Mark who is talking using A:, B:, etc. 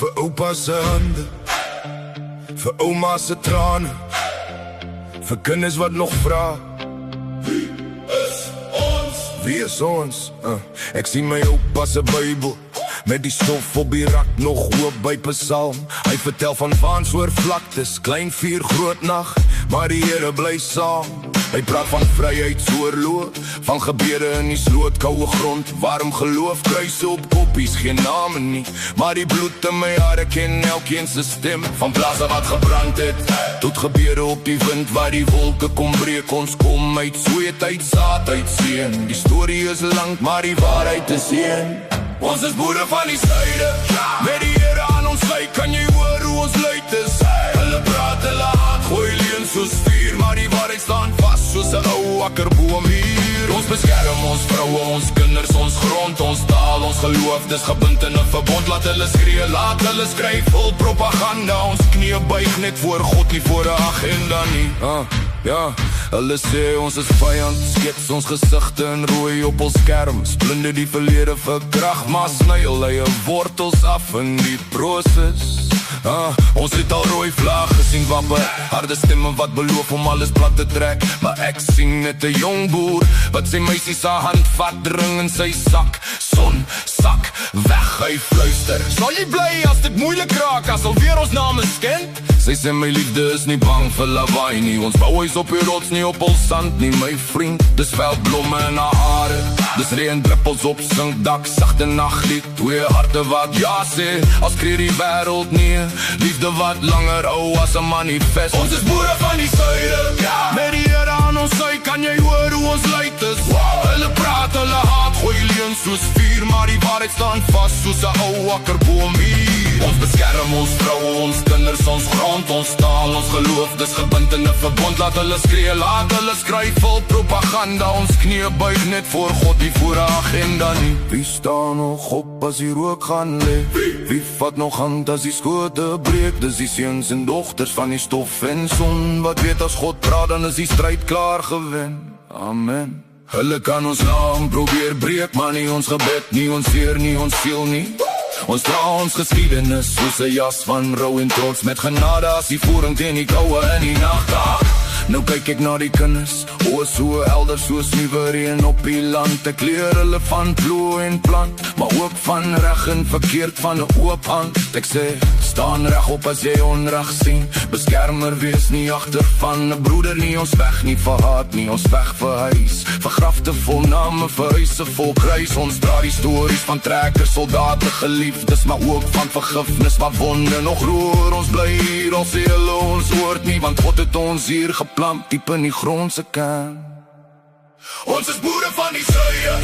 A: vir oupa se hande, vir ouma se trane, vir kinders wat nog vra, wie is ons? Ek sien my oupa se Bybel, met die stof op die rak nog hoop by Psalm. Hy vertel van vaans oor vlaktes, klein vuur groot nag, maar die Here bly saam. Hy praat van vryheidsoorlog, van gebede in die sloot, koue grond, warm geloof, kruise op koppies, geen name nie, maar die bloed in my hare ken elkeen se stem. Van plase wat gebrand het, tot gebede op die wind, waar die wolke kom breek, ons kom uit sweet, uit saad, uit seën. Die storie is lang, maar die waarheid is een. Ons is boere van die suide, met die Here aan ons sy, kan jy hoor hoe ons luid is. Hulle praat, hulle haat, gooi leen soos vuur, maar die waarheid staan vast soos 'n ou akkerboom hier. Ons beskerm ons vroue, ons kinders, ons grond, ons taal, ons geloof, dis gebind in 'n verbond. Laat hulle skree, laat hulle skryf, vol propaganda. Ons knie buig net voor God, nie voor 'n agenda nie. Ja, hulle sê ons is vyand, skets ons gesigte in rooi op ons skerms, blinder die verlede vir krag, maar sny hulle wortels af in die proses. Ons het al rooi vlaag gesien wapper, harde stemme wat beloof om alles plat te trek, maar ek sien net 'n jong boer wat sy meisie se hand vat, dring in sy sak, son, sak, weg, hy fluister. Sal jy bly as dit moeilik raak, as alweer ons name skend? Sy sê my liefde is nie bang vir lawaai nie, ons bou huis op die rots, nie op ons sand nie, my vriend. Dis veldblomme in haar hare, dis reendruppels op sinkdak, sagte naglied, twee harte wat ja sê, as kreeg die wêreld nie, liefde wat langer hou as 'n manifest. Ons is boere van die suide, met die Here aan ons sy, kan jy hoor hoe ons luid is. Hulle praat, hulle haat, gooi leen soos vuur, maar die waarheid staan vast soos 'n ou akkerboom hier. Ons beskerm ons vroue, ons kinders, ons grond, ons taal, ons geloof, dis gebind in 'n verbond. Laat hulle skree, laat hulle skryf, vol propaganda. Ons knie buig net voor God, nie voor 'n agenda nie. Wie staan nog op as die rook gaan lê? Wie vat nog hand as die skote breek? Dis die seuns en dogters van die stof en son, wat weet as God praat, dan is die stryd klaar gewen. Amen. Hulle kan ons naam probeer breek, maar nie ons gebed, nie ons seer, nie ons siel nie. Ons dra ons geskiedenis soos 'n jas van rou en trots, met genade as die voering teen die koue in die nagdag. Nou kyk ek na die kinders, o so helder soos nuwe reën op die land. Ek leer hulle van ploeg en plant, maar ook van reg en verkeerd, van 'n oop hand. Ek sê, staan reg op as jy onreg sien, beskermer wees nie agter van 'n broeder nie. Ons veg nie vir haat nie, ons veg vir huis, vir grafte vol name, vir huise vol kruis. Ons dra die stories van trekkers, soldate, geliefdes, maar ook van vergifnis, maar wonde nog roer. Ons bly hier, ons sê hulle ons hoort nie, want God het ons hier geplant, diep in die grond se kern. Ons is boere van die suide,